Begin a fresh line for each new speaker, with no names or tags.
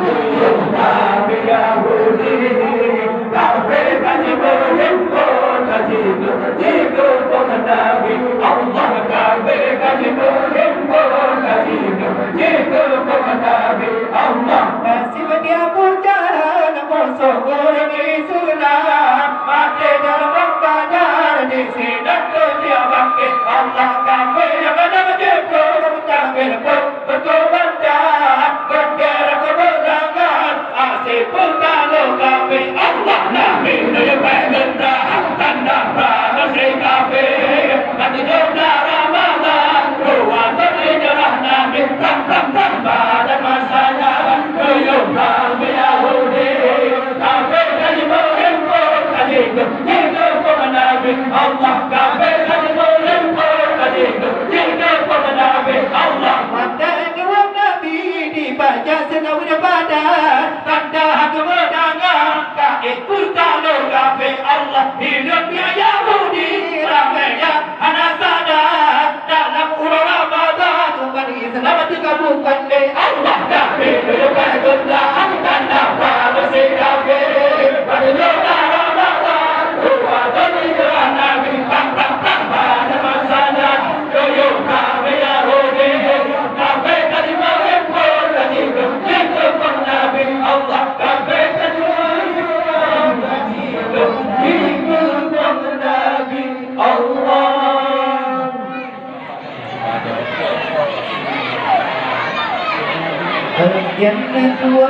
Nabi Yahudi, kafir kaji berhimpun, kaji berjitu pengenabi Allah. Kafir kaji berhimpun, kaji berjitu pengenabi Allah. Nasib dia bujaran musuh orang Islam, mati dalam badar di sidang dunia bangkit Allah. Kafir yang ada menjemput, kafir pun berkomentar, bergerak kebenaran, asyik pun kalau kafir Allah. Nabi dia pengendara, tanda praksi kafir, nanti jodoh Ramadan, ruang berjarah Nabi, tam pada masanya, kuyup Nabi Yahudi, kafir kaji berhimpun, kaji berjitu pengenabi Allah. Kafir kaji berhimpun, kaji berjitu pengenabi Allah. Mata dua Nabi dibaca senawir badan, tanda kemenangan, kait pun kalau kafir Allah. Hidupnya Yahudi, ramainya anak sadar, dalam urang Ramadan, umat Islam dikabulkan oleh Allah. Kafir bukan gundah, tanda praksi kafir, pada jodoh Ramadan, ruang berjarah Nabi, tam pada masanya, kuyup Nabi Yahudi, kafir kaji berhimpun, kaji berjitu pengenabi Allah. Kafir kaji berhimpun, kaji berjitu pengenabi Allah. Al-Jannatu wa